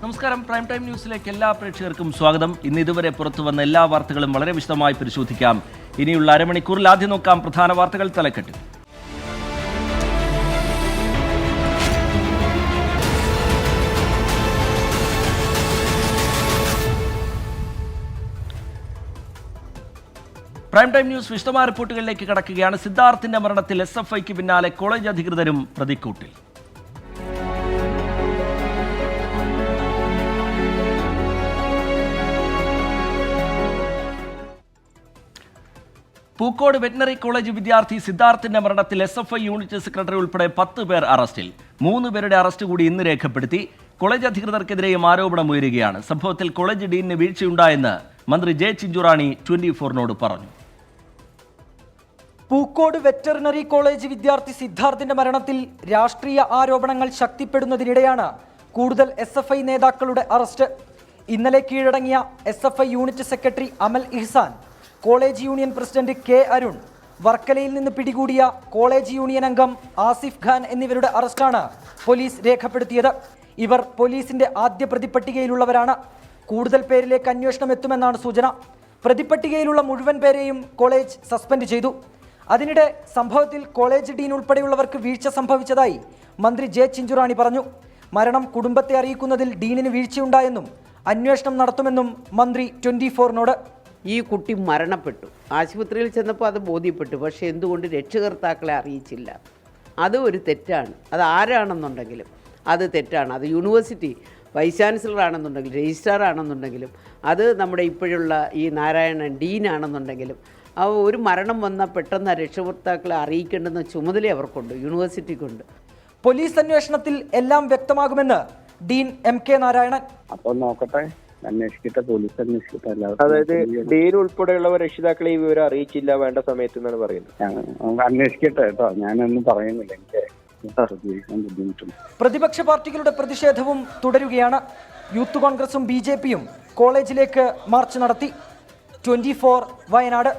നമസ്കാരം. Prime time ന്യൂസിലേക്ക് എല്ലാ പ്രേക്ഷകർക്കും സ്വാഗതം. ഇന്ന് ഇതുവരെ പുറത്തു വന്ന എല്ലാ വാർത്തകളും വളരെ വിശദമായി പരിശോധിക്കാം. ഇനിയുള്ള അരമണിക്കൂറിൽ ആദ്യം നോക്കാം പ്രധാന വാർത്തകൾ തലക്കെട്ടിൽ. പ്രൈം ടൈം ന്യൂസ് വിശദമായ റിപ്പോർട്ടുകളിലേക്ക് കടക്കുകയാണ്. സിദ്ധാർത്ഥിന്റെ മരണത്തിൽ SFIക്ക് പിന്നാലെ കോളേജ് അധികൃതരും പ്രതിക്കൂട്ടിൽ. പൂക്കോട് വെറ്റിനറി കോളേജ് വിദ്യാർത്ഥി സിദ്ധാർത്ഥിന്റെ മരണത്തിൽ SFI യൂണിറ്റ് സെക്രട്ടറി ഉൾപ്പെടെ 10 പേർ അറസ്റ്റിൽ. 3 പേരുടെ അറസ്റ്റ് കൂടി ഇന്ന് രേഖപ്പെടുത്തി. കോളേജ് അധികൃതർക്കെതിരെയും ആരോപണമുയരുകയാണ്. സംഭവത്തിൽ കോളേജ് ഡീനിന് വീഴ്ചയുണ്ടായെന്ന് മന്ത്രി ജെ ചിഞ്ചുറാണി 24നോട് പറഞ്ഞു. പൂക്കോട് വെറ്ററിനറി കോളേജ് വിദ്യാർത്ഥി സിദ്ധാർത്ഥിന്റെ മരണത്തിൽ രാഷ്ട്രീയ ആരോപണങ്ങൾ ശക്തിപ്പെടുന്നതിനിടെയാണ് കൂടുതൽ SFI നേതാക്കളുടെ അറസ്റ്റ്. ഇന്നലെ കീഴടങ്ങിയ SFI unit secretary Amal Ihsan, college union president K Arun, വർക്കലയിൽ നിന്ന് പിടികൂടിയ കോളേജ് യൂണിയൻ അംഗം ആസിഫ് ഖാൻ എന്നിവരുടെ അറസ്റ്റാണ് പോലീസ് രേഖപ്പെടുത്തിയത്. ഇവർ പോലീസിന്റെ ആദ്യ പ്രതിപ്പട്ടികയിലുള്ളവരാണ്. കൂടുതൽ പേരിലേക്ക് അന്വേഷണം എത്തുമെന്നാണ് സൂചന. പ്രതിപ്പട്ടികയിലുള്ള മുഴുവൻ പേരെയും കോളേജ് സസ്പെൻഡ് ചെയ്തു. അതിനിടെ സംഭവത്തിൽ കോളേജ് ഡീൻ ഉൾപ്പെടെയുള്ളവർക്ക് വീഴ്ച സംഭവിച്ചതായി മന്ത്രി ജെ ചിഞ്ചുറാണി പറഞ്ഞു. മരണം കുടുംബത്തെ അറിയിക്കുന്നതിൽ ഡീനിന് വീഴ്ചയുണ്ടായെന്നും അന്വേഷണം നടത്തുമെന്നും മന്ത്രി 24നോട്. ഈ കുട്ടി മരണപ്പെട്ടു, ആശുപത്രിയിൽ ചെന്നപ്പോൾ അത് ബോധ്യപ്പെട്ടു. പക്ഷേ എന്തുകൊണ്ട് രക്ഷകർത്താക്കളെ അറിയിച്ചില്ല? അത് ഒരു തെറ്റാണ്. അത് ആരാണെന്നുണ്ടെങ്കിലും അത് തെറ്റാണ്. അത് യൂണിവേഴ്സിറ്റി വൈസ് ചാൻസലർ ആണെന്നുണ്ടെങ്കിലും രജിസ്ട്രാർ ആണെന്നുണ്ടെങ്കിലും അത് നമ്മുടെ ഇപ്പോഴുള്ള ഈ നാരായണൻ ഡീനാണെന്നുണ്ടെങ്കിലും ഒരു മരണം വന്നാൽ പെട്ടെന്ന് രക്ഷകർത്താക്കളെ അറിയിക്കേണ്ടുന്ന ചുമതല അവർക്കുണ്ട്, യൂണിവേഴ്സിറ്റിക്കുണ്ട്. പോലീസ് അന്വേഷണത്തിൽ എല്ലാം വ്യക്തമാകുമെന്ന് ഡീൻ MK നാരായണൻ. അപ്പോൾ നോക്കട്ടെ, അന്വേഷിക്കട്ടെ, പോലീസ് അന്വേഷിക്കട്ടെ. അതായത് ഡീൻ ഉൾപ്പെടെയുള്ളവർ രക്ഷിതാക്കളെ ഈ വിവരം അറിയിച്ചില്ല വേണ്ട സമയത്ത് എന്നാണ് പറയുന്നത്. അന്വേഷിക്കട്ടെ കേട്ടോ, ഞാനൊന്നും പറയുന്നില്ല, എനിക്ക് ബുദ്ധിമുട്ടുണ്ട്. പ്രതിപക്ഷ പാർട്ടികളുടെ പ്രതിഷേധവും തുടരുകയാണ്. യൂത്ത് കോൺഗ്രസും BJPയും കോളേജിലേക്ക് മാർച്ച് നടത്തി. 24 വയനാട്.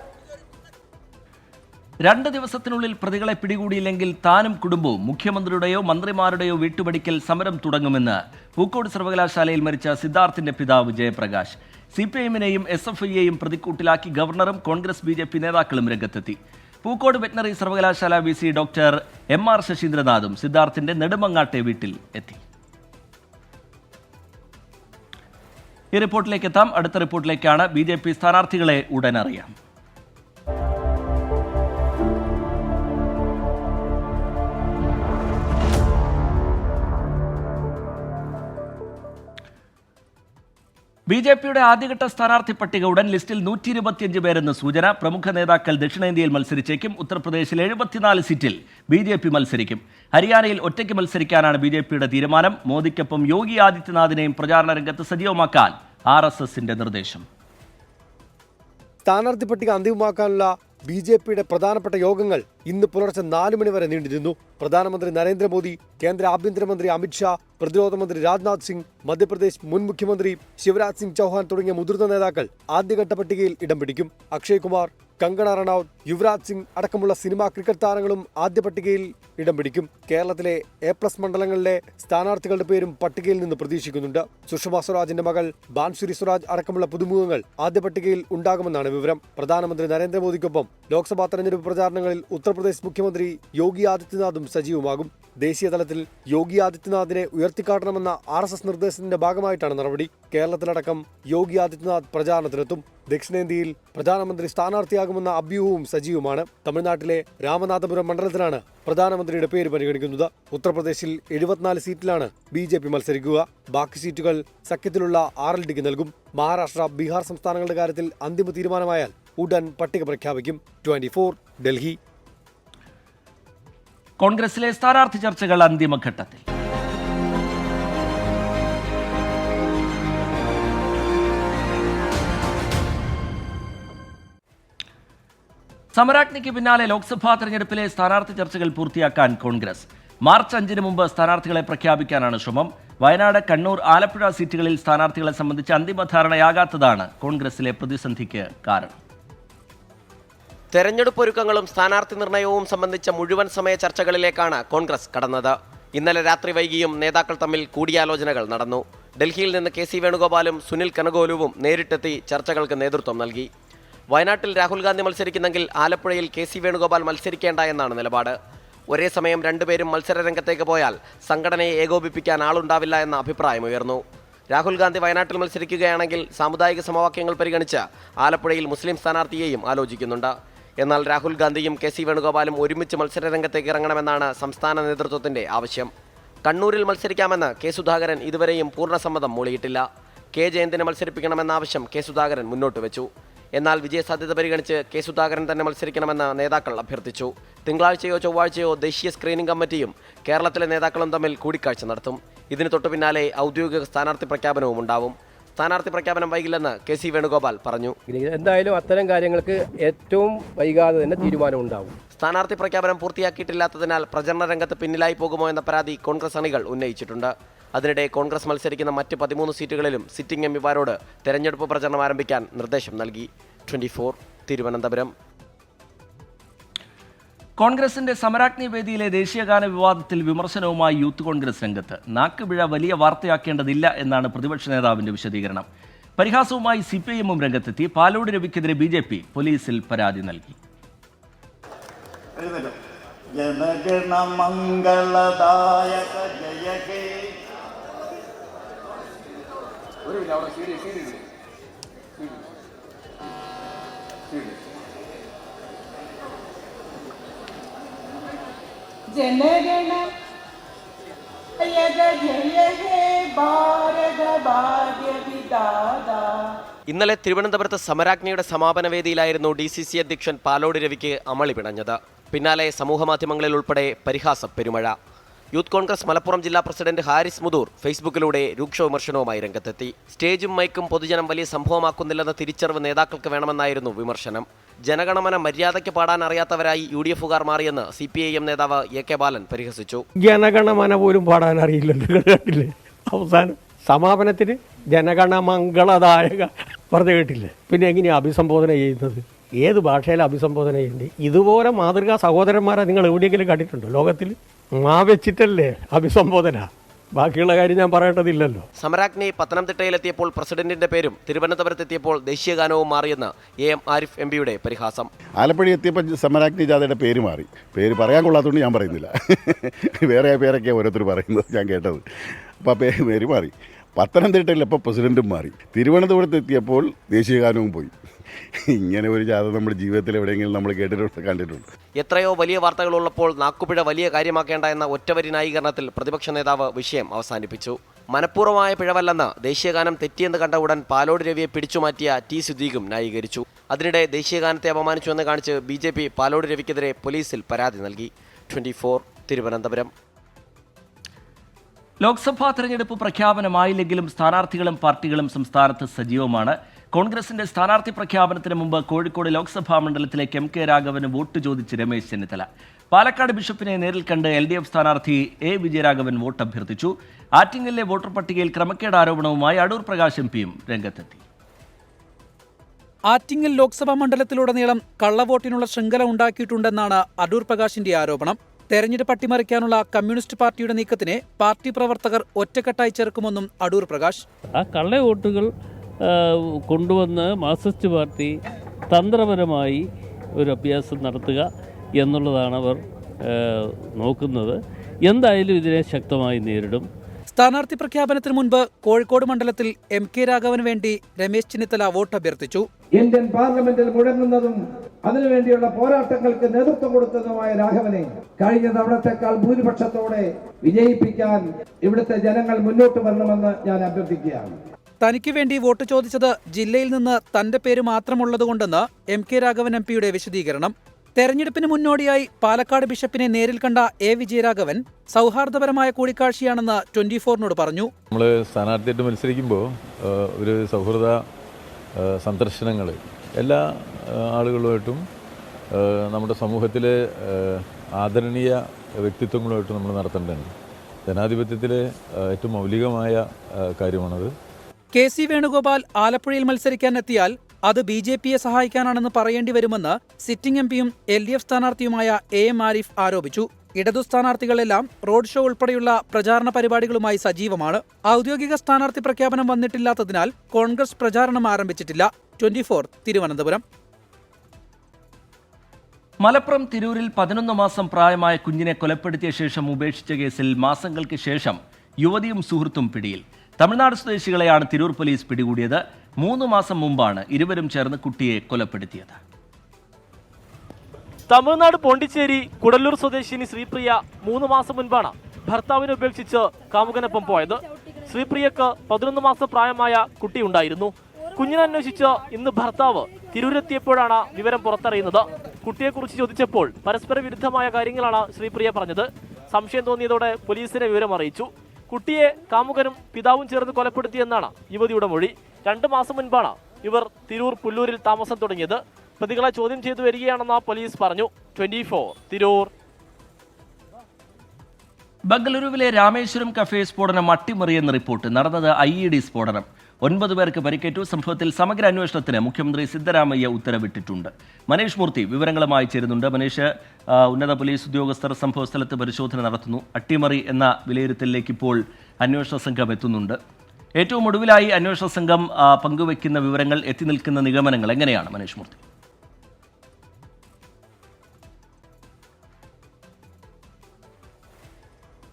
2 ദിവസത്തിനുള്ളിൽ പ്രതികളെ പിടികൂടിയില്ലെങ്കിൽ താനും കുടുംബവും മുഖ്യമന്ത്രിയുടെയോ മന്ത്രിമാരുടെയോ വീട്ടുപടിക്കൽ സമരം തുടങ്ങുമെന്ന് പൂക്കോട് സർവകലാശാലയിൽ മരിച്ച സിദ്ധാർത്ഥിന്റെ പിതാവ് ജയപ്രകാശ്. CPIഎമ്മിനെയും SFIയെയും പ്രതിക്കൂട്ടിലാക്കി ഗവർണറും കോൺഗ്രസ് BJP നേതാക്കളും രംഗത്തെത്തി. പൂക്കോട് വെറ്റിനറി സർവകലാശാല VC ഡോക്ടർ MR ശശീന്ദ്രനാഥും സിദ്ധാർത്ഥിന്റെ നെടുമങ്ങാട്ടെ വീട്ടിൽ എത്തി. ഈ റിപ്പോർട്ടിലേക്ക് എത്താം. അടുത്ത റിപ്പോർട്ടിലേക്കാണ്. BJP സ്ഥാനാർത്ഥികളെ ഉടൻ അറിയാം. BJPയുടെ ആദ്യഘട്ട സ്ഥാനാർത്ഥി പട്ടിക ഉടൻ. ലിസ്റ്റിൽ 125 പേരെന്ന് സൂചന. പ്രമുഖ നേതാക്കൾ ദക്ഷിണേന്ത്യയിൽ മത്സരിച്ചേക്കും. ഉത്തർപ്രദേശിൽ 74 സീറ്റിൽ BJP മത്സരിക്കും. ഹരിയാനയിൽ ഒറ്റയ്ക്ക് മത്സരിക്കാനാണ് BJPയുടെ തീരുമാനം. മോദിക്കൊപ്പം യോഗി ആദിത്യനാഥിനെയും പ്രചാരണ രംഗത്ത് സജീവമാക്കാൻ RSSന്റെ നിർദ്ദേശം. സ്ഥാനാർത്ഥി പട്ടിക അന്തിമമാക്കാനുള്ള BJPയുടെ പ്രധാനപ്പെട്ട യോഗങ്ങൾ ഇന്ന് പുലർച്ചെ 4 മണി വരെ നീണ്ടിരുന്നു. പ്രധാനമന്ത്രി നരേന്ദ്രമോദി, കേന്ദ്ര ആഭ്യന്തരമന്ത്രി അമിത്ഷാ, പ്രതിരോധ മന്ത്രി രാജ്നാഥ് സിംഗ്, മധ്യപ്രദേശ് മുൻ മുഖ്യമന്ത്രി ശിവരാജ് സിംഗ് ചൗഹാൻ തുടങ്ങിയ മുതിർന്ന നേതാക്കൾ ആദ്യഘട്ട പട്ടികയിൽ ഇടം പിടിക്കും. അക്ഷയ് കുമാർ, കങ്കണ റണൌട്ട്, യുവരാജ് സിംഗ് അടക്കമുള്ള സിനിമാ ക്രിക്കറ്റ് താരങ്ങളും ആദ്യ പട്ടികയിൽ ഇടം പിടിക്കും. കേരളത്തിലെ A+ മണ്ഡലങ്ങളിലെ സ്ഥാനാർത്ഥികളുടെ പേരും പട്ടികയിൽ നിന്ന് പ്രതീക്ഷിക്കുന്നുണ്ട്. സുഷമ സ്വരാജിന്റെ മകൾ ബാൻസുരി സ്വരാജ് അടക്കമുള്ള പുതുമുഖങ്ങൾ ആദ്യ പട്ടികയിൽ ഉണ്ടാകുമെന്നാണ് വിവരം. പ്രധാനമന്ത്രി നരേന്ദ്രമോദിക്കൊപ്പം ലോക്സഭാ തെരഞ്ഞെടുപ്പ് പ്രചാരണങ്ങളിൽ ഉത്തർപ്രദേശ് മുഖ്യമന്ത്രി യോഗി ആദിത്യനാഥും സജീവമാകും. ദേശീയ തലത്തിൽ യോഗി ആദിത്യനാഥിനെ ഉയർത്തിക്കാട്ടണമെന്ന RSS നിർദ്ദേശത്തിന്റെ ഭാഗമായിട്ടാണ് നടപടി. കേരളത്തിലടക്കം യോഗി ആദിത്യനാഥ് പ്രചാരണത്തിനെത്തും. ദക്ഷിണേന്ത്യയിൽ പ്രധാനമന്ത്രി സ്ഥാനാർത്ഥിയാകുമെന്ന അഭ്യൂഹവും സജീവമാണ്. തമിഴ്നാട്ടിലെ രാമനാഥപുരം മണ്ഡലത്തിലാണ് പ്രധാനമന്ത്രിയുടെ പേര് പരിഗണിക്കുന്നത്. ഉത്തർപ്രദേശിൽ 74 സീറ്റിലാണ് BJP മത്സരിക്കുക. ബാക്കി സീറ്റുകൾ സഖ്യത്തിലുള്ള RLDക്ക് നൽകും. മഹാരാഷ്ട്ര, ബീഹാർ സംസ്ഥാനങ്ങളുടെ കാര്യത്തിൽ അന്തിമ തീരുമാനമായാൽ ഉടൻ പട്ടിക പ്രഖ്യാപിക്കും. 24 ഡൽഹി. കോൺഗ്രസിലെ സ്ഥാനാർത്ഥി ചർച്ചകൾ അന്തിമഘട്ടത്തിൽ. സമരാഗ്നിക്ക് പിന്നാലെ ലോക്സഭാ തെരഞ്ഞെടുപ്പിലെ സ്ഥാനാർത്ഥി ചർച്ചകൾ പൂർത്തിയാക്കാൻ കോൺഗ്രസ്. മാർച്ച് 5-ന് മുമ്പ് സ്ഥാനാർത്ഥികളെ പ്രഖ്യാപിക്കാനാണ് ശ്രമം. വയനാട്, കണ്ണൂർ, ആലപ്പുഴ സീറ്റുകളിൽ സ്ഥാനാർത്ഥികളെ സംബന്ധിച്ച് അന്തിമ ധാരണയാകാത്തതാണ് കോൺഗ്രസിലെ പ്രതിസന്ധിക്ക് കാരണം. തെരഞ്ഞെടുപ്പ് ഒരുക്കങ്ങളും സ്ഥാനാർത്ഥി നിർണയവും സംബന്ധിച്ച മുഴുവൻ സമയ ചർച്ചകളിലേക്കാണ് കോൺഗ്രസ് കടന്നത്. ഇന്നലെ രാത്രി വൈകിയും നേതാക്കൾ തമ്മിൽ കൂടിയാലോചനകൾ നടന്നു. ഡൽഹിയിൽ നിന്ന് കെ സി വേണുഗോപാലും സുനിൽ കനഗോലുവും നേരിട്ടെത്തി ചർച്ചകൾക്ക് നേതൃത്വം നൽകി. വയനാട്ടിൽ രാഹുൽ ഗാന്ധി മത്സരിക്കുന്നെങ്കിൽ ആലപ്പുഴയിൽ കെ സി വേണുഗോപാൽ മത്സരിക്കേണ്ട എന്നാണ് നിലപാട്. ഒരേ സമയം രണ്ടുപേരും മത്സര രംഗത്തേക്ക് പോയാൽ സംഘടനയെ ഏകോപിപ്പിക്കാൻ ആളുണ്ടാവില്ല എന്ന അഭിപ്രായമുയർന്നു. രാഹുൽ ഗാന്ധി വയനാട്ടിൽ മത്സരിക്കുകയാണെങ്കിൽ സാമുദായിക സമവാക്യങ്ങൾ പരിഗണിച്ച് ആലപ്പുഴയിൽ മുസ്ലിം സ്ഥാനാർത്ഥിയെയും ആലോചിക്കുന്നുണ്ട്. എന്നാൽ രാഹുൽ ഗാന്ധിയും കെ സി വേണുഗോപാലും ഒരുമിച്ച് മത്സര രംഗത്തേക്ക് ഇറങ്ങണമെന്നാണ് സംസ്ഥാന നേതൃത്വത്തിന്റെ ആവശ്യം. കണ്ണൂരിൽ മത്സരിക്കാമെന്ന് കെ സുധാകരൻ ഇതുവരെയും പൂർണ്ണസമ്മതം മൂളിയിട്ടില്ല. കെ ജയന്തിനെ മത്സരിപ്പിക്കണമെന്ന ആവശ്യം കെ സുധാകരൻ മുന്നോട്ട് വെച്ചു. എന്നാൽ വിജയസാധ്യത പരിഗണിച്ച് കെ സുധാകരൻ തന്നെ മത്സരിക്കണമെന്ന് നേതാക്കൾ അഭ്യർത്ഥിച്ചു. തിങ്കളാഴ്ചയോ ചൊവ്വാഴ്ചയോ ദേശീയ സ്ക്രീനിംഗ് കമ്മിറ്റിയും കേരളത്തിലെ നേതാക്കളും തമ്മിൽ കൂടിക്കാഴ്ച നടത്തും. ഇതിന് തൊട്ടു പിന്നാലെ ഔദ്യോഗിക സ്ഥാനാർത്ഥി പ്രഖ്യാപനവും ഉണ്ടാവും. സ്ഥാനാർത്ഥി പ്രഖ്യാപനം വൈകില്ലെന്ന് കെ സി വേണുഗോപാൽ പറഞ്ഞു. എന്തായാലും അത്തരം കാര്യങ്ങൾക്ക് ഏറ്റവും വൈകാതെ തന്നെ തീരുമാനമുണ്ടാവും. സ്ഥാനാർത്ഥി പ്രഖ്യാപനം പൂർത്തിയാക്കിയിട്ടില്ലാത്തതിനാൽ പ്രചരണ രംഗത്ത് പിന്നിലായി പോകുമോ എന്ന പരാതി കോൺഗ്രസ് അണികൾ ഉന്നയിച്ചിട്ടുണ്ട്. അതിനിടെ കോൺഗ്രസ് മത്സരിക്കുന്ന മറ്റ് 13 സീറ്റുകളിലും സിറ്റിംഗ് എംപിമാരോട് തെരഞ്ഞെടുപ്പ് പ്രചരണം ആരംഭിക്കാൻ നിർദ്ദേശം നൽകി. 24 തിരുവനന്തപുരം. കോൺഗ്രസിന്റെ സമരാഗ്നി വേദിയിലെ ദേശീയഗാന വിവാദത്തിൽ വിമർശനവുമായി യൂത്ത് കോൺഗ്രസ് രംഗത്ത്. നാക്കുപിഴ വലിയ വാർത്തയാക്കേണ്ടതില്ല എന്നാണ് പ്രതിപക്ഷ നേതാവിന്റെ വിശദീകരണം. പരിഹാസവുമായി CPIM രംഗത്തെത്തി. പാലോട് രവിക്കെതിരെ BJP പോലീസിൽ പരാതി നൽകി. ജനഗണ ജയ ഹേ ഭാരത ഭാഗ്യ വിധാത. ഇന്നലെ തിരുവനന്തപുരത്ത് സമരാഗ്നിയുടെ സമാപന വേദിയിലായിരുന്നു DCC അധ്യക്ഷൻ പാലോട് രവിക്ക് അമളി പിണഞ്ഞത്. പിന്നാലെ സമൂഹമാധ്യമങ്ങളിൽ ഉൾപ്പെടെ പരിഹാസ പെരുമഴ. യൂത്ത് കോൺഗ്രസ് മലപ്പുറം ജില്ലാ പ്രസിഡന്റ് ഹാരിസ് മുതൂർ ഫേസ്ബുക്കിലൂടെ രൂക്ഷ വിമർശനവുമായി രംഗത്തെത്തി. സ്റ്റേജും മൈക്കും പൊതുജനം വലിയ സംഭവമാക്കുന്നില്ലെന്ന തിരിച്ചറിവ് നേതാക്കൾക്ക് വേണമെന്നായിരുന്നു വിമർശനം. ജനഗണമന മര്യാദയ്ക്ക് പാടാൻ അറിയാത്തവരായി UDFകാർ മാറിയെന്ന് CPIM നേതാവ് AK ബാലൻ പരിഹസിച്ചു. ജനഗണമന പോലും പാടാൻ അറിയില്ലല്ലോ. അവസാനം സമാപനത്തിന് ജനഗണമംഗളദായക പറഞ്ഞു കേട്ടില്ലേ? പിന്നെ എങ്ങനെയാണ് അഭിസംബോധന ചെയ്യുന്നത്? ഏത് ഭാഷയിലാണ് അഭിസംബോധന ചെയ്യുന്നത്? ഇതുപോലെ മാതൃകാ സഹോദരന്മാരെ നിങ്ങൾ എവിടെയെങ്കിലും കണ്ടിട്ടുണ്ടോ ലോകത്തിൽ? വെച്ചിട്ടല്ലേ അഭിസംബോധന. ബാക്കിയുള്ള കാര്യം ഞാൻ പറയേണ്ടതില്ലല്ലോ. സമരാഗ്നി പത്തനംതിട്ടയിലെത്തിയപ്പോൾ പ്രസിഡന്റിന്റെ പേരും തിരുവനന്തപുരത്തെത്തിയപ്പോൾ ദേശീയഗാനവും മാറിയെന്ന് AM ആരിഫ് MPയുടെ പരിഹാസം. ആലപ്പുഴ എത്തിയപ്പോൾ സമരാഗ്നി ജാഥയുടെ പേര് മാറി. പേര് പറയാൻ കൊള്ളാത്തതുകൊണ്ട് ഞാൻ പറയുന്നില്ല. വേറെ പേരൊക്കെയാണ് ഓരോരുത്തർ പറയുന്നത് ഞാൻ കേട്ടത്. അപ്പോൾ പേര് മാറി. പത്തനംതിട്ടയിലപ്പോൾ പ്രസിഡന്റും മാറി. തിരുവനന്തപുരത്ത് എത്തിയപ്പോൾ ദേശീയഗാനവും പോയി. ഇങ്ങനെ ഒരു ജാഥ നമ്മുടെ ജീവിതത്തിൽ എവിടെയെങ്കിലും നമ്മൾ കണ്ടിട്ടുണ്ട്. എത്രയോ വലിയ വാർത്തകളുള്ളപ്പോൾ നാക്കുപിഴ വലിയ കാര്യമാക്കേണ്ട എന്ന ഒറ്റവരി ന്യായീകരണത്തിൽ പ്രതിപക്ഷ നേതാവ് വിഷയം അവസാനിപ്പിച്ചു. മനഃപൂർവ്വമായ പിഴവല്ലെന്ന് ദേശീയഗാനം തെറ്റിയെന്ന് കണ്ട ഉടൻ പാലോട് രവിയെ പിടിച്ചുമാറ്റിയ T സിദ്ദീഖും ന്യായീകരിച്ചു. അതിനിടെ ദേശീയഗാനത്തെ അപമാനിച്ചുവെന്ന് കാണിച്ച് BJP പാലോട് രവിക്കെതിരെ പോലീസിൽ പരാതി നൽകി. 24 തിരുവനന്തപുരം. ലോക്സഭാ തെരഞ്ഞെടുപ്പ് പ്രഖ്യാപനമായില്ലെങ്കിലും സ്ഥാനാർത്ഥികളും പാർട്ടികളും സംസ്ഥാനത്ത് സജീവമാണ്. കോൺഗ്രസിന്റെ സ്ഥാനാർത്ഥി പ്രഖ്യാപനത്തിന് മുമ്പ് കോഴിക്കോട് ലോക്സഭാ മണ്ഡലത്തിലേക്ക് MK രാഘവന് വോട്ട് ചോദിച്ച് രമേശ് ചെന്നിത്തല. പാലക്കാട് ബിഷപ്പിനെ നേരിൽ കണ്ട് LDF സ്ഥാനാർത്ഥി A വിജയരാഘവൻ വോട്ട് അഭ്യർത്ഥിച്ചു. ആറ്റിങ്ങലിലെ വോട്ടർ പട്ടികയിൽ ക്രമക്കേട് ആരോപണവുമായി അടൂർ പ്രകാശ് MPയും രംഗത്തെത്തി. ആറ്റിങ്ങൽ ലോക്സഭാ മണ്ഡലത്തിലുടനീളം കള്ളവോട്ടിനുള്ള ശൃംഖല ഉണ്ടാക്കിയിട്ടുണ്ടെന്നാണ് അടൂർ പ്രകാശിന്റെ ആരോപണം. തെരഞ്ഞെടുപ്പ് അട്ടിമറിക്കാനുള്ള കമ്മ്യൂണിസ്റ്റ് പാർട്ടിയുടെ നീക്കത്തിനെ പാർട്ടി പ്രവർത്തകർ ഒറ്റക്കെട്ടായി ചേർക്കുമെന്നും അടൂർ പ്രകാശ്. ആ കള്ളവോട്ടുകൾ കൊണ്ടുവന്ന് മാർക്സിസ്റ്റ് പാർട്ടി തന്ത്രപരമായി ഒരു അഭ്യാസം നടത്തുക എന്നുള്ളതാണ് അവർ നോക്കുന്നത്. എന്തായാലും ഇതിനെ ശക്തമായി നേരിടും. സ്ഥാനാർത്ഥി പ്രഖ്യാപനത്തിന് മുൻപ് കോഴിക്കോട് മണ്ഡലത്തിൽ MK രാഘവന് വേണ്ടി രമേശ് ചെന്നിത്തല വോട്ട് അഭ്യർത്ഥിച്ചു. ഇന്ത്യൻ പാർലമെന്റിൽ മുഴങ്ങുന്നതും അതിനുവേണ്ടിയുള്ള പോരാട്ടങ്ങൾക്ക് നേതൃത്വം കൊടുത്തതുമായ രാഘവനെ കഴിഞ്ഞ തവണത്തെക്കാൾ ഭൂരിപക്ഷത്തോടെ വിജയിപ്പിക്കാൻ ഇവിടുത്തെ ജനങ്ങൾ മുന്നോട്ട് വരണമെന്ന് ഞാൻ അഭ്യർത്ഥിക്കുകയാണ്. തനിക്ക് വേണ്ടി വോട്ട് ചോദിച്ചത് ജില്ലയിൽ നിന്ന് തന്റെ പേര് മാത്രമുള്ളതുകൊണ്ടെന്ന് MK രാഘവൻ MPയുടെ വിശദീകരണം. തെരഞ്ഞെടുപ്പിന് മുന്നോടിയായി പാലക്കാട് ബിഷപ്പിനെ നേരിൽ കണ്ട A വിജയരാഘവൻ സൗഹാർദ്ദപരമായ കൂടിക്കാഴ്ചയാണെന്ന് 24നോട് പറഞ്ഞു. നമ്മൾ സ്ഥാനാർത്ഥിയായിട്ട് മത്സരിക്കുമ്പോൾ ഒരു സൗഹൃദ സന്ദർശനങ്ങൾ എല്ലാ ആളുകളുമായിട്ടും നമ്മുടെ സമൂഹത്തിലെ ആദരണീയ വ്യക്തിത്വങ്ങളുമായിട്ടും നമ്മൾ നടത്തേണ്ടതുണ്ട്. ജനാധിപത്യത്തിലെ ഏറ്റവും മൗലികമായ കാര്യമാണത്. KC വേണുഗോപാൽ ആലപ്പുഴയിൽ മത്സരിക്കാനെത്തിയാൽ അത് BJPയെ സഹായിക്കാനാണെന്ന് പറയേണ്ടി വരുമെന്ന് സിറ്റിംഗ് MPയും LDF സ്ഥാനാർത്ഥിയുമായ AM ആരിഫ് ആരോപിച്ചു. ഇടതു സ്ഥാനാർത്ഥികളെല്ലാം റോഡ് ഷോ ഉൾപ്പെടെയുള്ള പ്രചാരണ പരിപാടികളുമായി സജീവമാണ്. ഔദ്യോഗിക സ്ഥാനാർത്ഥി പ്രഖ്യാപനം വന്നിട്ടില്ലാത്തതിനാൽ കോൺഗ്രസ് പ്രചാരണം ആരംഭിച്ചിട്ടില്ല. 24 തിരുവനന്തപുരം. മലപ്പുറം തിരൂരിൽ 11 മാസം പ്രായമായ കുഞ്ഞിനെ കൊലപ്പെടുത്തിയ ശേഷം ഉപേക്ഷിച്ച കേസിൽ മാസങ്ങൾക്ക് ശേഷം യുവതിയും സുഹൃത്തും പിടിയിൽ. തമിഴ്നാട് സ്വദേശികളെയാണ് തിരൂർ പോലീസ് പിടികൂടിയത്. 3 മാസം മുമ്പാണ് ഇരുവരും ചേർന്ന് കുട്ടിയെ കൊലപ്പെടുത്തിയത്. തമിഴ്നാട് പോണ്ടിച്ചേരി കുടല്ലൂർ സ്വദേശിനി ശ്രീപ്രിയ 3 മാസം മുൻപാണ് ഭർത്താവിനെ ഉപേക്ഷിച്ച് കാമുകനൊപ്പം പോയത്. ശ്രീപ്രിയക്ക് 11 മാസം പ്രായമായ കുട്ടിയുണ്ടായിരുന്നു. കുഞ്ഞിനെ അന്വേഷിച്ച് ഇന്ന് ഭർത്താവ് തിരൂരെത്തിയപ്പോഴാണ് വിവരം പുറത്തറിയുന്നത്. കുട്ടിയെക്കുറിച്ച് ചോദിച്ചപ്പോൾ പരസ്പര വിരുദ്ധമായ കാര്യങ്ങളാണ് ശ്രീപ്രിയ പറഞ്ഞത്. സംശയം തോന്നിയതോടെ പോലീസിനെ വിവരം അറിയിച്ചു. കുട്ടിയെ കാമുകനും പിതാവും ചേർന്ന് കൊലപ്പെടുത്തിയെന്നാണ് യുവതിയുടെ മൊഴി. 2 മാസം മുൻപാണ് ഇവർ തിരൂർ പുല്ലൂരിൽ താമസം തുടങ്ങിയത്. പ്രതികളെ ചോദ്യം ചെയ്തു വരികയാണെന്ന് പോലീസ് പറഞ്ഞു. 24 തിരൂർ. ബംഗളൂരുവിലെ രാമേശ്വരം കഫേ സ്ഫോടനം അട്ടിമറിയെന്ന് റിപ്പോർട്ട്. നടന്നത് IED സ്ഫോടനം. 9 പേർക്ക് പരിക്കേറ്റു. സംഭവത്തിൽ സമഗ്ര അന്വേഷണത്തിന് മുഖ്യമന്ത്രി സിദ്ധരാമയ്യ ഉത്തരവിട്ടിട്ടുണ്ട്. മനീഷ് മൂർത്തി വിവരങ്ങളുമായി ചേരുന്നുണ്ട്. മനീഷ്, ഉന്നത പോലീസ് ഉദ്യോഗസ്ഥർ സംഭവസ്ഥലത്ത് പരിശോധന നടത്തുന്നു. അട്ടിമറി എന്ന വിലയിരുത്തലിലേക്ക് ഇപ്പോൾ അന്വേഷണ സംഘം എത്തുന്നുണ്ട്. ഏറ്റവും ഒടുവിലായി അന്വേഷണ സംഘം പങ്കുവയ്ക്കുന്ന വിവരങ്ങൾ, എത്തി നിൽക്കുന്ന നിഗമനങ്ങൾ എങ്ങനെയാണ് മനീഷ് മൂർത്തി?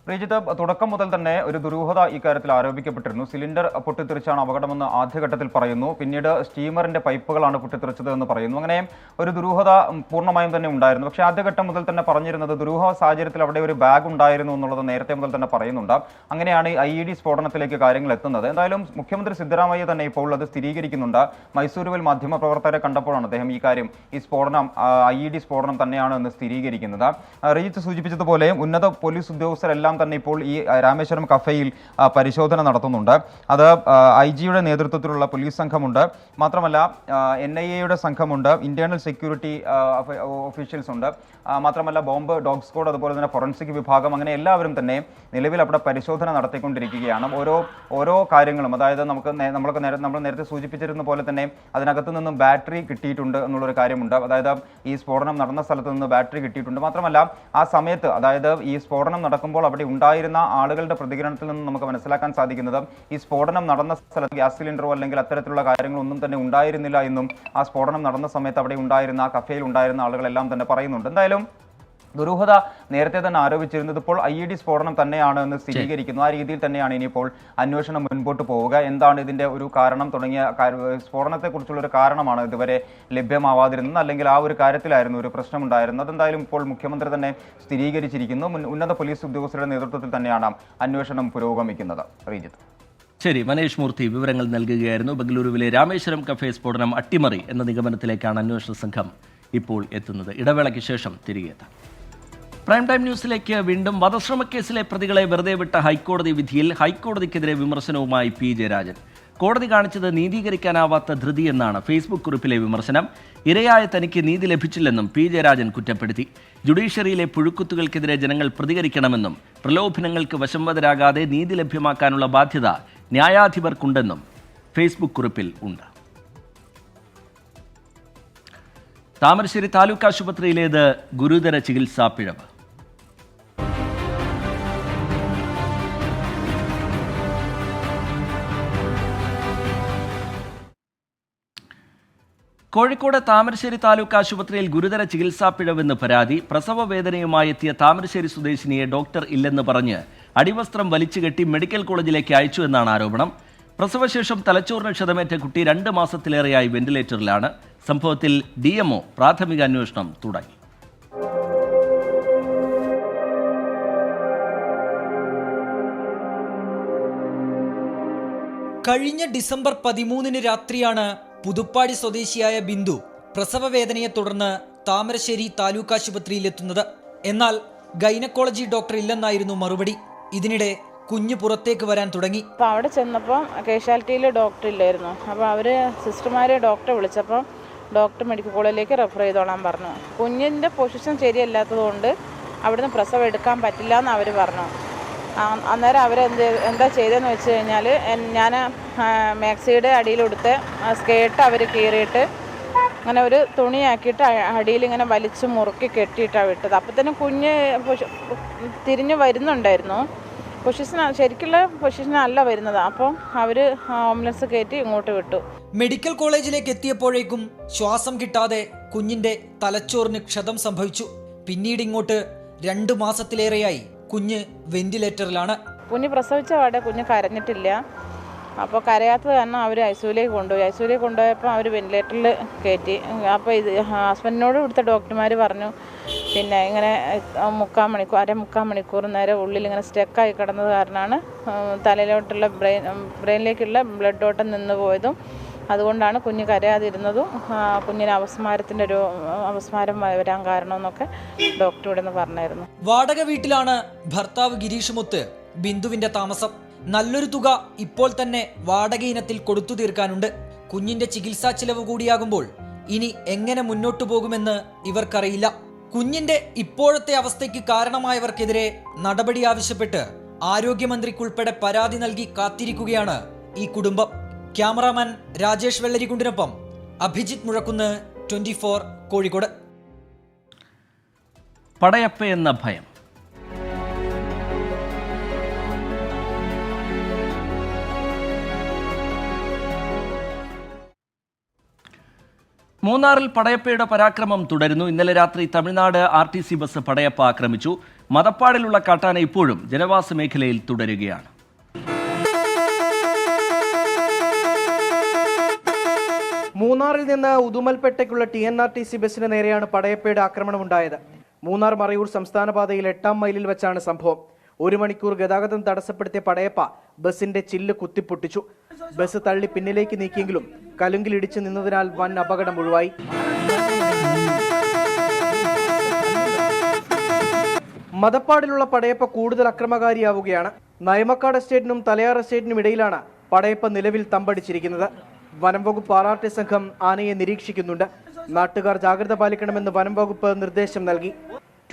ശ്രീജിത്ത്, തുടക്കം മുതൽ തന്നെ ഒരു ദുരൂഹത ഇക്കാര്യത്തിൽ ആരോപിക്കപ്പെട്ടിരുന്നു. സിലിണ്ടർ പൊട്ടിത്തെറിച്ചാണ് അപകടമെന്ന് ആദ്യഘട്ടത്തിൽ പറയുന്നു. പിന്നീട് സ്റ്റീമറിന്റെ പൈപ്പുകളാണ് പൊട്ടിത്തെറിച്ചത് എന്ന് പറയുന്നു. അങ്ങനെ ഒരു ദുരൂഹത പൂർണ്ണമായും തന്നെ ഉണ്ടായിരുന്നു. പക്ഷേ ആദ്യഘട്ടം മുതൽ തന്നെ പറഞ്ഞിരുന്നത് ദുരൂഹ സാഹചര്യത്തിൽ അവിടെ ഒരു ബാഗ് ഉണ്ടായിരുന്നു എന്നുള്ളത് നേരത്തെ മുതൽ തന്നെ പറയുന്നുണ്ട്. അങ്ങനെയാണ് IED സ്ഫോടനത്തിലേക്ക് കാര്യങ്ങൾ എത്തുന്നത്. എന്തായാലും മുഖ്യമന്ത്രി സിദ്ധരാമയ്യ തന്നെ ഇപ്പോൾ അത് സ്ഥിരീകരിക്കുന്നുണ്ട്. മൈസൂരുവിൽ മാധ്യമപ്രവർത്തകരെ കണ്ടപ്പോഴാണ് അദ്ദേഹം ഈ കാര്യം, ഈ സ്ഫോടനം IED സ്ഫോടനം തന്നെയാണ് എന്ന് സ്ഥിരീകരിക്കുന്നത്. റീജിത്ത് സൂചിപ്പിച്ചതുപോലെ ഉന്നത പോലീസ് ഉദ്യോഗസ്ഥരെല്ലാം തന്നെ ഇപ്പോൾ ഈ രാമേശ്വരം കഫേയിൽ പരിശോധന നടത്തുന്നുണ്ട്. അത് IG-യുടെ നേതൃത്വത്തിലുള്ള പോലീസ് സംഘമുണ്ട്. മാത്രമല്ല NIA-യുടെ സംഘമുണ്ട്, ഇന്റേണൽ സെക്യൂരിറ്റി ഒഫീഷ്യൽസ് ഉണ്ട്. മാത്രമല്ല ബോംബ് ഡോഗ് സ്ക്വാഡ്, അതുപോലെ തന്നെ ഫോറൻസിക് വിഭാഗം, അങ്ങനെ എല്ലാവരും തന്നെ നിലവിൽ അവിടെ പരിശോധന നടത്തിക്കൊണ്ടിരിക്കുകയാണ്. ഓരോ കാര്യങ്ങളും, അതായത് നമ്മൾ നേരത്തെ സൂചിപ്പിച്ചിരുന്ന പോലെ തന്നെ അതിനകത്ത് നിന്നും ബാറ്ററി കിട്ടിയിട്ടുണ്ട് എന്നുള്ളൊരു കാര്യമുണ്ട്. അതായത് ഈ സ്ഫോടനം നടന്ന സ്ഥലത്ത് നിന്ന് ബാറ്ററി കിട്ടിയിട്ടുണ്ട്. മാത്രമല്ല ആ സമയത്ത്, അതായത് ഈ സ്ഫോടനം നടക്കുമ്പോൾ അവിടെ ഉണ്ടായിരുന്ന ആളുകളുടെ പ്രതികരണത്തിൽ നിന്ന് നമുക്ക് മനസ്സിലാക്കാൻ സാധിക്കുന്നത് ഈ സ്ഫോടനം നടന്ന സ്ഥലത്ത് ഗ്യാസ് സിലിണ്ടറോ അല്ലെങ്കിൽ അത്തരത്തിലുള്ള കാര്യങ്ങളൊന്നും തന്നെ ഉണ്ടായിരുന്നില്ല എന്നും ആ സ്ഫോടനം നടന്ന സമയത്ത് അവിടെ ഉണ്ടായിരുന്ന, ആ കഫേയിൽ ഉണ്ടായിരുന്ന ആളുകളെല്ലാം തന്നെ പറയുന്നുണ്ട്. എന്തായാലും ദുരൂഹത നേരത്തെ തന്നെ ആരോപിച്ചിരുന്നത് ഇപ്പോൾ IED സ്ഫോടനം തന്നെയാണ് എന്ന് സ്ഥിരീകരിക്കുന്നു. ആ രീതിയിൽ തന്നെയാണ് ഇനിയിപ്പോൾ അന്വേഷണം മുൻപോട്ട് പോവുക. എന്താണ് ഇതിന്റെ ഒരു കാരണം തുടങ്ങിയ സ്ഫോടനത്തെക്കുറിച്ചുള്ള ഒരു കാരണമാണ് ഇതുവരെ ലഭ്യമാവാതിരുന്നത്, അല്ലെങ്കിൽ ആ ഒരു കാര്യത്തിലായിരുന്നു ഒരു പ്രശ്നമുണ്ടായിരുന്നത്. എന്തായാലും ഇപ്പോൾ മുഖ്യമന്ത്രി തന്നെ സ്ഥിരീകരിച്ചിരിക്കുന്നു. ഉന്നത പോലീസ് ഉദ്യോഗസ്ഥരുടെ നേതൃത്വത്തിൽ തന്നെയാണ് അന്വേഷണം പുരോഗമിക്കുന്നത്. റീജിത്ത്. ശരി, മനീഷ് മൂർത്തി വിവരങ്ങൾ നൽകുകയായിരുന്നു. ബംഗളൂരുവിലെ രാമേശ്വരം കഫേ സ്ഫോടനം അട്ടിമറി എന്ന നിഗമനത്തിലേക്കാണ് അന്വേഷണ സംഘം ഇപ്പോൾ എത്തുന്നത്. ഇടവേളയ്ക്ക് ശേഷം തിരികെ എത്താം. പ്രൈം ടൈം ന്യൂസിലേക്ക് വീണ്ടും. വധശ്രമക്കേസിലെ പ്രതികളെ വെറുതെ വിട്ട ഹൈക്കോടതി വിധിയിൽ ഹൈക്കോടതിക്കെതിരെ വിമർശനവുമായി P. ജയരാജൻ. കോടതി കാണിച്ചത് നീതീകരിക്കാനാവാത്ത ധൃതി എന്നാണ് ഫേസ്ബുക്ക് കുറിപ്പിലെ വിമർശനം. ഇരയായ തനിക്ക് നീതി ലഭിച്ചില്ലെന്നും P. ജയരാജൻ കുറ്റപ്പെടുത്തി. ജുഡീഷ്യറിയിലെ പുഴുക്കുത്തുകൾക്കെതിരെ ജനങ്ങൾ പ്രതികരിക്കണമെന്നും പ്രലോഭനങ്ങൾക്ക് വശംവദരാകാതെ നീതി ലഭ്യമാക്കാനുള്ള ബാധ്യത ന്യായാധിപർക്കുണ്ടെന്നും ഫേസ്ബുക്ക് കുറിപ്പിൽ ഉണ്ട്. താമരശ്ശേരി താലൂക്ക് ആശുപത്രിയിലേത് ഗുരുതര ചികിത്സാ പിഴവ്. കോഴിക്കോട് താമരശ്ശേരി താലൂക്ക് ആശുപത്രിയിൽ ഗുരുതര ചികിത്സാ പിഴവെന്ന് പരാതി. പ്രസവ വേദനയുമായി എത്തിയ താമരശ്ശേരി സ്വദേശിനിയെ ഡോക്ടർ ഇല്ലെന്ന് പറഞ്ഞ് അടിവസ്ത്രം വലിച്ചുകെട്ടി മെഡിക്കൽ കോളേജിലേക്ക് അയച്ചു എന്നാണ് ആരോപണം. പ്രസവശേഷം തലച്ചോറിന് ക്ഷതമേറ്റ കുട്ടി 2 മാസത്തിലേറെയായി വെന്റിലേറ്ററിലാണ്. സംഭവത്തിൽ DMO പ്രാഥമിക അന്വേഷണം തുടങ്ങി. കഴിഞ്ഞ ഡിസംബർ 13 രാത്രിയാണ് പുതുപ്പാടി സ്വദേശിയായ ബിന്ദു പ്രസവവേദനയെ തുടർന്ന് താമരശ്ശേരി താലൂക്ക് ആശുപത്രിയിലെത്തുന്നത്. എന്നാൽ ഗൈനക്കോളജി ഡോക്ടർ ഇല്ലെന്നായിരുന്നു മറുപടി. ഇതിനിടെ കുഞ്ഞ് പുറത്തേക്ക് വരാൻ തുടങ്ങി. അപ്പോൾ അവിടെ ചെന്നപ്പോൾ കാഷ്വാലിറ്റിയിൽ ഡോക്ടർ ഇല്ലായിരുന്നു. അപ്പോൾ അവർ സിസ്റ്റർമാരെ ഡോക്ടറെ വിളിച്ചപ്പോൾ ഡോക്ടർ മെഡിക്കൽ കോളേജിലേക്ക് റെഫർ ചെയ്തോളാൻ പറഞ്ഞു. കുഞ്ഞിൻ്റെ പൊസിഷൻ ശരിയല്ലാത്തതുകൊണ്ട് അവിടുന്ന് പ്രസവം എടുക്കാൻ പറ്റില്ല എന്ന് അവർ പറഞ്ഞു. അന്നേരം എന്താ ചെയ്തതെന്ന് വെച്ച് കഴിഞ്ഞാൽ, ഞാൻ മാക്സിയുടെ അടിയിലെടുത്ത് സ്കേർട്ട് അവർ കീറിയിട്ട് അങ്ങനെ ഒരു തുണിയാക്കിയിട്ട് അടിയിൽ ഇങ്ങനെ വലിച്ച് മുറുക്കി കെട്ടിയിട്ടാണ് വിട്ടത്. അപ്പോൾ തന്നെ കുഞ്ഞ് തിരിഞ്ഞ് വരുന്നുണ്ടായിരുന്നു. ശരിക്കുള്ള പൊസിഷനല്ല വരുന്നത്. അപ്പോൾ അവർ ആംബുലൻസ് കയറ്റി ഇങ്ങോട്ട് വിട്ടു. മെഡിക്കൽ കോളേജിലേക്ക് എത്തിയപ്പോഴേക്കും ശ്വാസം കിട്ടാതെ കുഞ്ഞിന്റെ തലച്ചോറിന് ക്ഷതം സംഭവിച്ചു. പിന്നീട് ഇങ്ങോട്ട് 2 മാസത്തിലേറെയായി കുഞ്ഞ് വെന്റിലേറ്ററിലാണ്. കുഞ്ഞ് പ്രസവിച്ച പാടെ കുഞ്ഞ് കരഞ്ഞിട്ടില്ല. അപ്പോൾ കരയാത്തത് കാരണം അവർ ഐസിയുലേക്ക് കൊണ്ടുപോയി. ഐസിയുലേക്ക് കൊണ്ടുപോയപ്പോൾ അവർ വെന്റിലേറ്ററിൽ കയറ്റി. അപ്പോൾ ഇത് ഹസ്ബൻഡിനോട് ഇവിടുത്തെ ഡോക്ടർമാർ പറഞ്ഞു, പിന്നെ ഇങ്ങനെ 3/4 മണിക്കൂർ നേരം ഉള്ളിൽ ഇങ്ങനെ സ്റ്റക്കായി കിടന്നത് കാരണമാണ് തലയിലോട്ടുള്ള ബ്രെയിനിലേക്കുള്ള ബ്ലഡ് ഓട്ടം നിന്ന് പോയതും, അതുകൊണ്ടാണ് കുഞ്ഞ് കരയാതിരുന്നതും കുഞ്ഞിന് അപസ്മാരം വരാൻ കാരണമെന്നൊക്കെ ഡോക്ടർ ഇവിടെ നിന്ന് പറഞ്ഞായിരുന്നു. വാടക വീട്ടിലാണ് ഭർത്താവ് ഗിരീഷുമൊത്ത് ബിന്ദുവിന്റെ താമസം. നല്ലൊരു തുക ഇപ്പോൾ തന്നെ വാടക ഇനത്തിൽ കൊടുത്തു തീർക്കാനുണ്ട്. കുഞ്ഞിന്റെ ചികിത്സാ ചിലവ് കൂടിയാകുമ്പോൾ ഇനി എങ്ങനെ മുന്നോട്ടു പോകുമെന്ന് ഇവർക്കറിയില്ല. കുഞ്ഞിന്റെ ഇപ്പോഴത്തെ അവസ്ഥയ്ക്ക് കാരണമായവർക്കെതിരെ നടപടി ആവശ്യപ്പെട്ട് ആരോഗ്യമന്ത്രിക്കുൾപ്പെടെ പരാതി നൽകി കാത്തിരിക്കുകയാണ് ഈ കുടുംബം. ക്യാമറാമാൻ രാജേഷ് വെള്ളരിക്കുണ്ടിനൊപ്പം അഭിജിത്ത് മുഴക്കുന്ന്, 24 കോഴിക്കോട്. പടയപ്പ എന്ന ഭയം. മൂന്നാറിൽ പടയപ്പയുടെ പരാക്രമം തുടരുന്നു. ഇന്നലെ രാത്രി തമിഴ്നാട് RTC ബസ് പടയപ്പ ആക്രമിച്ചു. മതപ്പാടിലുള്ള കാട്ടാന ഇപ്പോഴും ജനവാസ മേഖലയിൽ തുടരുകയാണ്. മൂന്നാറിൽ നിന്ന് ഉദുമൽപേട്ടയ്ക്കുള്ള TNRTC ബസിന് നേരെയാണ് പടയപ്പയുടെ ആക്രമണമുണ്ടായത്. മൂന്നാർ മറയൂർ സംസ്ഥാന പാതയിൽ 8ാം മൈലിൽ വെച്ചാണ് സംഭവം. 1 മണിക്കൂർ ഗതാഗതം തടസ്സപ്പെടുത്തിയ പടയപ്പ ബസിന്റെ ചില്ല് കുത്തിപ്പൊട്ടിച്ചു. ബസ് തള്ളി പിന്നിലേക്ക് നീക്കിയെങ്കിലും കലുങ്കിലിടിച്ചു നിന്നതിനാൽ വൻ അപകടം ഒഴിവായി. മതപ്പാടിലുള്ള പടയപ്പ കൂടുതൽ അക്രമകാരിയാവുകയാണ്. നയമക്കാട് എസ്റ്റേറ്റിനും തലയാർ എസ്റ്റേറ്റിനും ഇടയിലാണ് പടയപ്പ നിലവിൽ തമ്പടിച്ചിരിക്കുന്നത്. വനം വകുപ്പ് RRT സംഘം ആനയെ നിരീക്ഷിക്കുന്നുണ്ട്. നാട്ടുകാർ ജാഗ്രത പാലിക്കണമെന്ന് വനം വകുപ്പ് നിർദ്ദേശം നൽകി.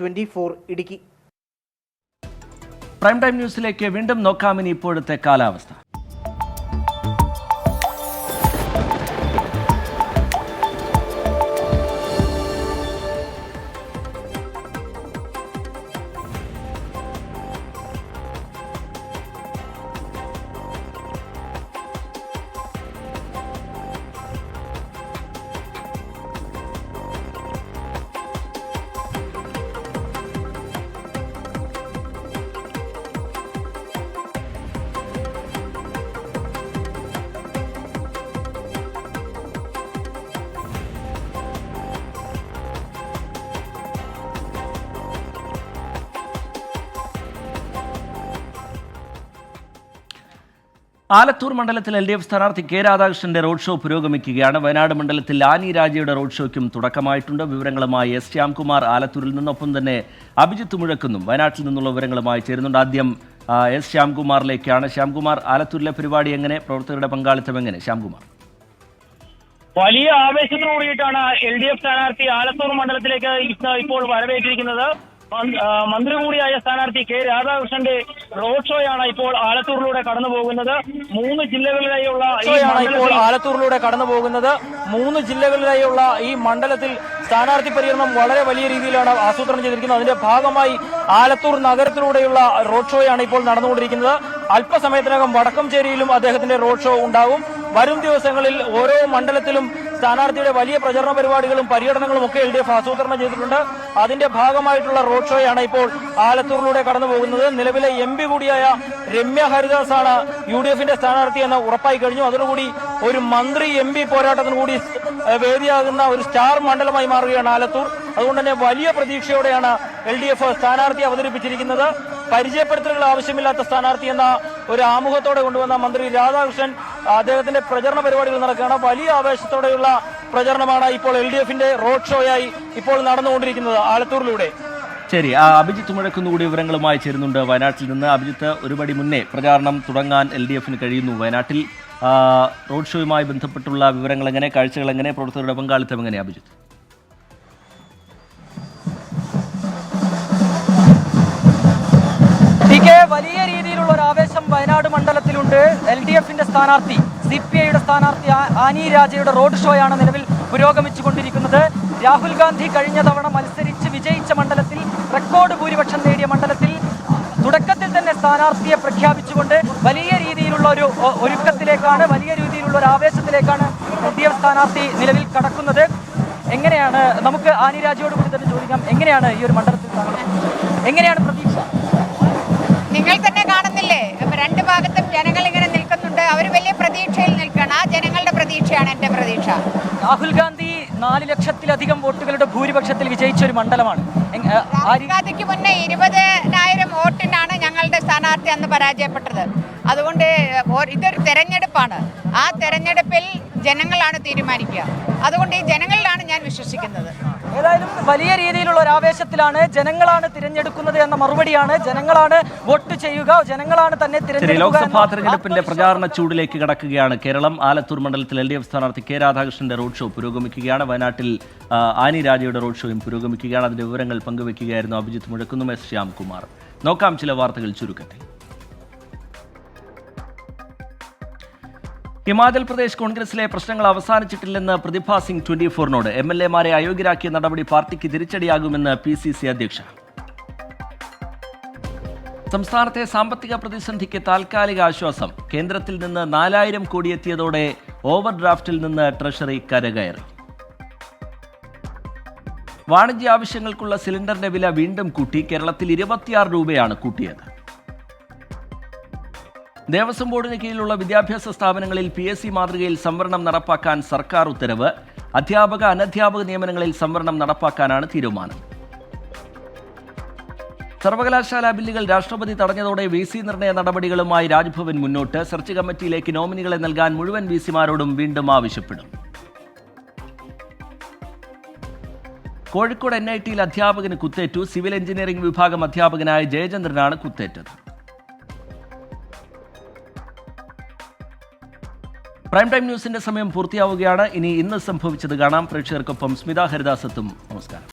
24 ഇടുക്കി. പ്രൈം ടൈം ന്യൂസിലേക്ക് വീണ്ടും നോക്കാമിനി ഇപ്പോഴത്തെ കാലാവസ്ഥ. ആലത്തൂർ മണ്ഡലത്തിൽ LDF സ്ഥാനാർത്ഥി K രാധാകൃഷ്ണന്റെ റോഡ് ഷോ പുരോഗമിക്കുകയാണ്. വയനാട് മണ്ഡലത്തിൽ ആനി രാജയുടെ റോഡ് ഷോയ്ക്കും തുടക്കമായിട്ടുണ്ട്. വിവരങ്ങളുമായി S ശ്യാംകുമാർ ആലത്തൂരിൽ നിന്നൊപ്പം തന്നെ അഭിജിത്ത് മുഴക്കുന്നും വയനാട്ടിൽ നിന്നുള്ള വിവരങ്ങളുമായി ചേരുന്നുണ്ട്. ആദ്യം S ശ്യാംകുമാറിലേക്കാണ്. ശ്യാംകുമാർ, ആലത്തൂരിലെ പരിപാടി എങ്ങനെ, പ്രവർത്തകരുടെ പങ്കാളിത്തം എങ്ങനെ? ശ്യാംകുമാർ. വലിയ ആവേശത്തോടുകൂടിയിട്ടാണ് LDF സ്ഥാനാർത്ഥി ആലത്തൂർ മണ്ഡലത്തിലേക്ക് ഇപ്പോൾ വരവേറ്റിരിക്കുന്നത്. മന്ത്രി കൂടിയായ സ്ഥാനാർത്ഥി K രാധാകൃഷ്ണന്റെ റോഡ് ഷോയാണ് ഇപ്പോൾ ആലത്തൂരിലൂടെ കടന്നു പോകുന്നത്. 3 ജില്ലകളിലായുള്ള ഈ മണ്ഡലത്തിൽ സ്ഥാനാർത്ഥി പര്യടനം വളരെ വലിയ രീതിയിലാണ് ആസൂത്രണം ചെയ്തിരിക്കുന്നത്. അതിന്റെ ഭാഗമായി ആലത്തൂർ നഗരത്തിലൂടെയുള്ള റോഡ് ഷോയാണ് ഇപ്പോൾ നടന്നുകൊണ്ടിരിക്കുന്നത്. അല്പസമയത്തിനകം വടക്കംചേരിയിലും അദ്ദേഹത്തിന്റെ റോഡ് ഷോ ഉണ്ടാവും. വരും ദിവസങ്ങളിൽ ഓരോ മണ്ഡലത്തിലും സ്ഥാനാർത്ഥിയുടെ വലിയ പ്രചരണ പരിപാടികളും പര്യടനങ്ങളും ഒക്കെ LDF ആസൂത്രണം ചെയ്തിട്ടുണ്ട്. അതിന്റെ ഭാഗമായിട്ടുള്ള റോഡ് ഷോയാണ് ഇപ്പോൾ ആലത്തൂരിലൂടെ കടന്നു പോകുന്നത്. നിലവിലെ MP കൂടിയായ രമ്യ ഹരിദാസ് ആണ് UDFന്റെ സ്ഥാനാർത്ഥി എന്ന് ഉറപ്പായി കഴിഞ്ഞു. അതോടുകൂടി ഒരു മന്ത്രി MP പോരാട്ടത്തിന് കൂടി വേദിയാകുന്ന ഒരു സ്റ്റാർ മണ്ഡലമായി മാറുകയാണ് ആലത്തൂർ. അതുകൊണ്ട് തന്നെ വലിയ പ്രതീക്ഷയോടെയാണ് LDF സ്ഥാനാർത്ഥി അവതരിപ്പിച്ചിരിക്കുന്നത്. പരിചയപ്പെടുത്തലുകൾ ആവശ്യമില്ലാത്ത സ്ഥാനാർത്ഥി എന്ന ഒരു ആമുഖത്തോടെ കൊണ്ടുവന്ന മന്ത്രി രാധാകൃഷ്ണൻ അദ്ദേഹത്തിന്റെ പ്രചരണ പരിപാടികൾ നടക്കുകയാണ്. വലിയ ആവേശത്തോടെയുള്ള പ്രചരണമാണ് ഇപ്പോൾ LDFന്റെ റോഡ് ഷോയായി ഇപ്പോൾ നടന്നുകൊണ്ടിരിക്കുന്നത് ആലത്തൂരിലൂടെ. ശരി, അഭിജിത്ത് മുഴക്കുന്നുകൂടി വിവരങ്ങളുമായി ചേരുന്നുണ്ട് വയനാട്ടിൽ നിന്ന്. അഭിജിത്ത്, ഒരുപടി മുന്നേ പ്രചാരണം തുടങ്ങാൻ LDFന് കഴിയുന്നു. വയനാട്ടിൽ റോഡ് ഷോയുമായി ബന്ധപ്പെട്ടുള്ള വിവരങ്ങൾ എങ്ങനെ, കാഴ്ചകൾ എങ്ങനെ, പ്രവർത്തകരുടെ പങ്കാളിത്തം എങ്ങനെ അഭിജിത്ത്? വലിയ രീതിയിലുള്ള ഒരു ആവേശം വയനാട് മണ്ഡലത്തിലുണ്ട്. LDFന്റെ സ്ഥാനാർത്ഥി CPIയുടെ സ്ഥാനാർത്ഥി ആനി രാജയുടെ റോഡ് ഷോയാണ് നിലവിൽ പുരോഗമിച്ചുകൊണ്ടിരിക്കുന്നത്. രാഹുൽ ഗാന്ധി കഴിഞ്ഞ തവണ മത്സരിച്ച് വിജയിച്ച മണ്ഡലത്തിൽ, റെക്കോർഡ് ഭൂരിപക്ഷം നേടിയ മണ്ഡലത്തിൽ തുടക്കത്തിൽ തന്നെ സ്ഥാനാർത്ഥിയെ പ്രഖ്യാപിച്ചുകൊണ്ട് വലിയ രീതിയിലുള്ള ഒരു ഒരുക്കത്തിലേക്കാണ്, വലിയ രീതിയിലുള്ള ഒരു ആവേശത്തിലേക്കാണ് LDF സ്ഥാനാർത്ഥി നിലവിൽ കടക്കുന്നത്. എങ്ങനെയാണ്, നമുക്ക് ആനി രാജയോട് കൂടി തന്നെ ചോദിക്കാം, എങ്ങനെയാണ് ഈ ഒരു മണ്ഡലത്തിൽ എങ്ങനെയാണ് പ്രതീക്ഷ? നിങ്ങൾ തന്നെ കാണുന്നില്ലേ, രണ്ട് ഭാഗത്തും ജനങ്ങൾ ഇങ്ങനെ നിൽക്കുന്നുണ്ട്. അവർ വലിയ പ്രതീക്ഷയിൽ നിൽക്കണം. ആ ജനങ്ങളുടെ പ്രതീക്ഷയാണ് എൻ്റെ പ്രതീക്ഷ. രാഹുൽ ഗാന്ധി 4 ലക്ഷത്തിലധികം വോട്ടുകളുടെ ഭൂരിപക്ഷത്തിൽ വിജയിച്ച ഒരു മണ്ഡലമാണ്. രാഹുൽ ഗാന്ധിക്ക് മുന്നേ 20,000 വോട്ടിനാണ് ഞങ്ങളുടെ സ്ഥാനാർത്ഥി അന്ന് പരാജയപ്പെട്ടത്. അതുകൊണ്ട് ഇതൊരു തെരഞ്ഞെടുപ്പാണ്. ആ തെരഞ്ഞെടുപ്പിൽ ജനങ്ങളാണ് തീരുമാനിക്കുക. അതുകൊണ്ട് ഈ ജനങ്ങളിലാണ് ഞാൻ വിശ്വസിക്കുന്നത്. ഏതായാലും വലിയ രീതിയിലുള്ള ഒരു ആവേശത്തിലാണ്. ജനങ്ങളാണ് തിരഞ്ഞെടുക്കുന്നത് എന്ന മറുപടിയാണ്. ജനങ്ങളാണ് വോട്ട് ചെയ്യുക, ജനങ്ങളാണ് തന്നെ തിരഞ്ഞെടുക്കുക. ലോക്സഭാ തെരഞ്ഞെടുപ്പിന്റെ പ്രചാരണ ചൂടിലേക്ക് കടക്കുകയാണ് കേരളം. ആലത്തൂർ മണ്ഡലത്തിൽ LDF സ്ഥാനാർത്ഥി കെ രാധാകൃഷ്ണന്റെ റോഡ് ഷോ പുരോഗമിക്കുകയാണ്. വയനാട്ടിൽ ആനി രാജയുടെ റോഡ് ഷോയും പുരോഗമിക്കുകയാണ്. അതിന്റെ വിവരങ്ങൾ പങ്കുവയ്ക്കുകയായിരുന്നു അഭിജിത്ത് മുഴക്കുന്നും S. ശ്യാംകുമാർ. നോക്കാം ചില വാർത്തകൾ ചുരുക്കത്തിൽ. ഹിമാചൽ പ്രദേശ് കോൺഗ്രസിലെ പ്രശ്നങ്ങൾ അവസാനിച്ചിട്ടില്ലെന്ന് പ്രതിഭ സിംഗ് 24-നോട്. MLA-മാരെ അയോഗ്യരാക്കിയ നടപടി പാർട്ടിക്ക് തിരിച്ചടിയാകുമെന്ന് PCC അധ്യക്ഷ. സംസ്ഥാനത്തെ സാമ്പത്തിക പ്രതിസന്ധിക്ക് താൽക്കാലിക ആശ്വാസം. കേന്ദ്രത്തിൽ നിന്ന് 4000 കോടി എത്തിയതോടെ ഓവർ ഡ്രാഫ്റ്റിൽ നിന്ന് ട്രഷറി കരകയറി. വാണിജ്യ ആവശ്യങ്ങൾക്കുള്ള സിലിണ്ടറിന്റെ വില വീണ്ടും കൂട്ടി. കേരളത്തിൽ 26 രൂപയാണ് കൂട്ടിയത്. ദേവസ്വം ബോർഡിന് കീഴിലുള്ള വിദ്യാഭ്യാസ സ്ഥാപനങ്ങളിൽ PSC മാതൃകയിൽ സംവരണം നടപ്പാക്കാൻ സർക്കാർ ഉത്തരവ്. അധ്യാപക അനധ്യാപക നിയമനങ്ങളിൽ സംവരണം നടപ്പാക്കാനാണ് തീരുമാനം. സർവകലാശാല ബില്ലുകൾ രാഷ്ട്രപതി തടഞ്ഞതോടെ VC നിർണയ നടപടികളുമായി രാജ്ഭവൻ മുന്നോട്ട്. സെർച്ച് കമ്മിറ്റിയിലേക്ക് നോമിനികളെ നൽകാൻ മുഴുവൻ VC-മാരോടും വീണ്ടും ആവശ്യപ്പെടും. കോഴിക്കോട് NIT-യിൽ അധ്യാപകന് കുത്തേറ്റു. സിവിൽ എഞ്ചിനീയറിംഗ് വിഭാഗം അധ്യാപകനായ ജയചന്ദ്രനാണ് കുത്തേറ്റത്. പ്രൈം ടൈം ന്യൂസിന്റെ സമയം പൂർത്തിയാവുകയാണ്. ഇന്ന് സംഭവിച്ചത് കാണാം. പ്രേക്ഷകർക്കൊപ്പം സ്മിത ഹരിദാസത്തും നമസ്കാരം.